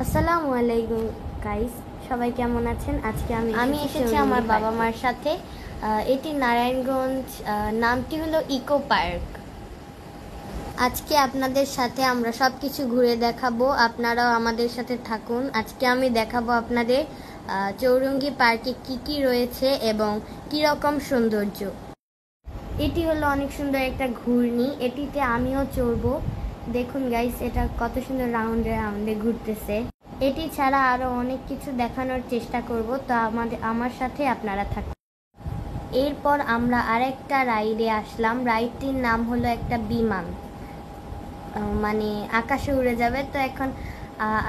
আসসালামু আলাইকুম গাইস, সবাই কেমন আছেন? আজকে আমি এসেছি আমার বাবা মার সাথে। এটি নারায়ণগঞ্জ, নামটি হলো ইকো পার্ক। আজকে আপনাদের সাথে আমরা সব কিছু ঘুরে দেখাবো, আপনারাও আমাদের সাথে থাকুন। আজকে আমি দেখাবো আপনাদের চৌরঙ্গী পার্কে কি কি রয়েছে এবং কি রকম সৌন্দর্য। এটি হলো অনেক সুন্দর একটা ঘূর্ণি, এটিতে আমিও চড়বো। দেখুন গাইস, এটা কত সুন্দর রাউন্ডে রাউন্ডে ঘুরতেছে। এটি ছাড়া আরো অনেক কিছু দেখানোর চেষ্টা করব, তো আমার সাথে আপনারা থাকুন। এরপর আমরা আরেকটা রাইডে আসলাম। রাইডটির নাম হলো একটা বিমান, মানে আকাশে উড়ে যাবে। তো এখন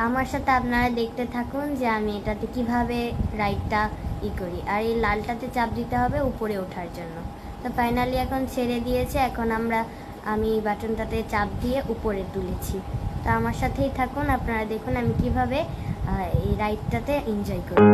আমার সাথে আপনারা দেখতে থাকুন যে আমি এটাতে কিভাবে রাইডটা করি। আর এই লালটাতে চাপ দিতে হবে উপরে ওঠার জন্য। তো ফাইনালি এখন ছেড়ে দিয়েছে, এখন আমি বাটনটাতে চাপ দিয়ে উপরে তুলেছি। তো আমার সাথেই থাকুন, আপনারা দেখুন আমি কিভাবে এই রাইডটাতে এনজয় করি।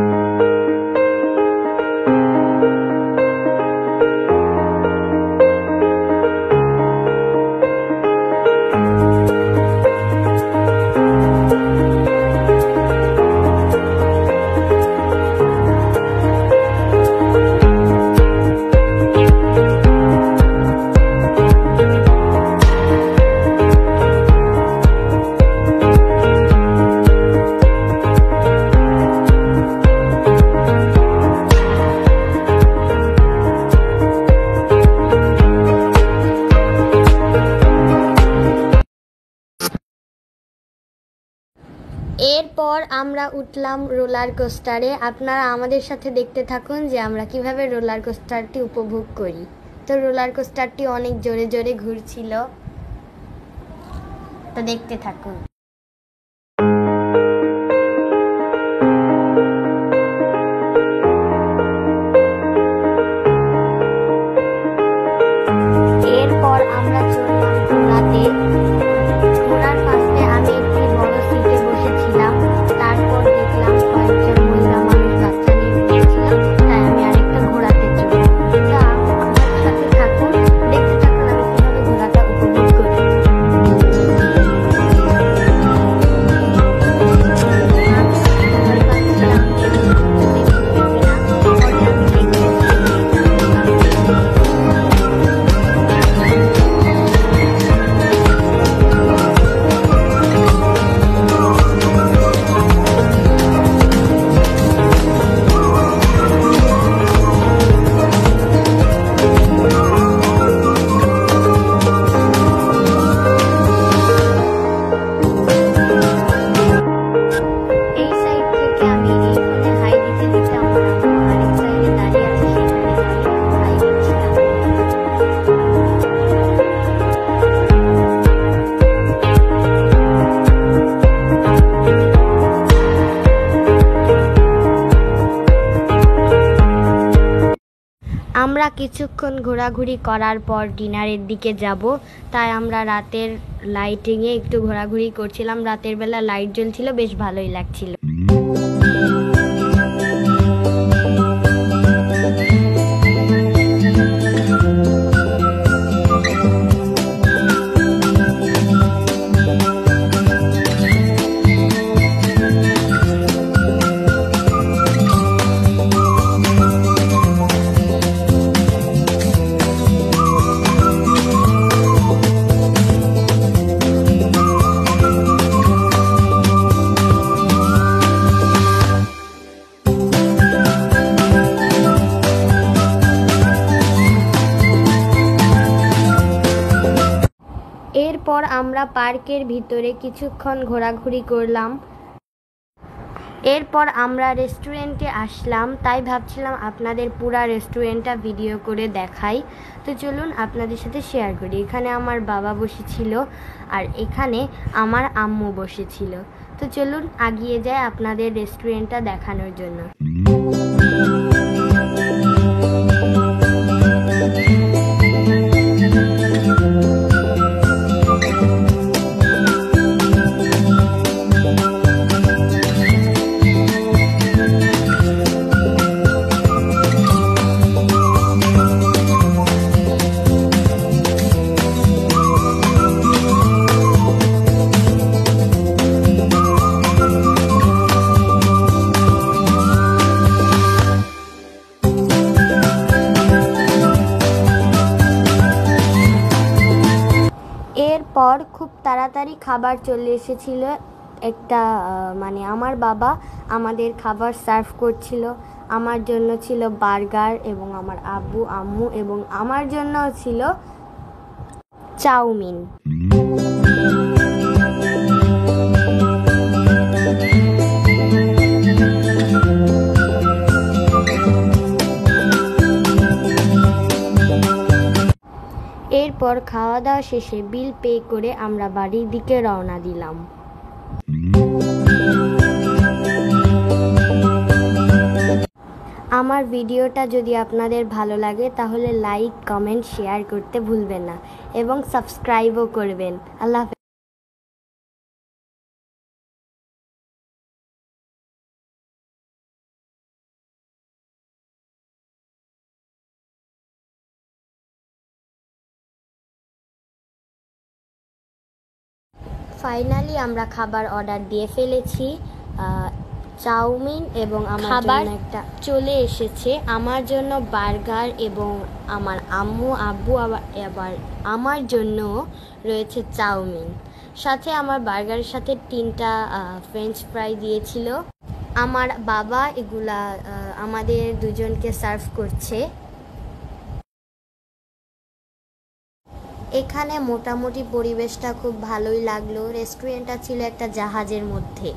এরপর আমরা উঠলাম রোলার কোস্টারে। আপনারা আমাদের সাথে দেখতে থাকুন যে আমরা কিভাবে রোলার কোস্টারটি উপভোগ করি। তো রোলার কোস্টারটি অনেক জোরে জোরে ঘুরছিল, তো দেখতে থাকুন। এরপর আমরা চললাম ঘোড়াতে। ঘোড়ার পাশে আমি একটি বড় সিটে বসেছিলাম। তারপর দেখলাম কয়েকজন মহিলা মানুষ বাচ্চা নিয়ে উঠেছিলাম, তাই আমি আরেকটা ঘোড়াতে চড়লাম। তো আমার সাথে থাকুন, দেখতে থাকুন আমি কিভাবে ঘোড়াটা উপভোগ করি। আমরা কিছুক্ষণ ঘোরাঘুরি করার পর ডিনারের দিকে যাব, তাই আমরা রাতের লাইটিংয়ে একটু ঘোরাঘুরি করছিলাম। রাতের বেলা লাইট জ্বলছিল, বেশ ভালোই লাগছিল। এরপর আমরা পার্কের ভিতরে কিছুক্ষণ ঘোরাঘুরি করলাম। এরপর আমরা রেস্টুরেন্টে আসলাম, তাই ভাবছিলাম আপনাদের পুরা রেস্টুরেন্টটা ভিডিও করে দেখাই। তো চলুন আপনাদের সাথে শেয়ার করি। এখানে আমার বাবা বসেছিল আর এখানে আমার আম্মু বসেছিল। তো চলুন আগিয়ে যাই আপনাদের রেস্টুরেন্টটা দেখানোর জন্য। পর খুব তাড়াতাড়ি খাবার চলে এসেছিল। একটা মানে আমার বাবা আমাদের খাবার সার্ভ করছিল। আমার জন্য ছিল বার্গার এবং আমার আব্বু আম্মু এবং আমার জন্য ছিল চাউমিন। এরপর খাওয়া দাওয়া শেষে বিল পে করে আমরা বাড়ির দিকে রওনা দিলাম। আমার ভিডিওটা যদি আপনাদের ভালো লাগে তাহলে লাইক, কমেন্ট, শেয়ার করতে ভুলবেন না এবং সাবস্ক্রাইবও করবেন। আল্লাহ হাফেজ। ফাইনালি আমরা খাবার অর্ডার দিয়ে ফেলেছি। চাউমিন এবং আমার খাবার একটা চলে এসেছে। আমার জন্য বার্গার এবং আমার আম্মু আব্বু আবার আমার জন্য রয়েছে চাউমিন। সাথে আমার বার্গারের সাথে 3টা ফ্রেঞ্চ ফ্রাই দিয়েছিল। আমার বাবা এগুলা আমাদের দুজনকে সার্ভ করছে। এখানে মোটামুটি পরিবেশটা খুব ভালোই লাগলো। রেস্টুরেন্টটা ছিল একটা জাহাজের মধ্যে।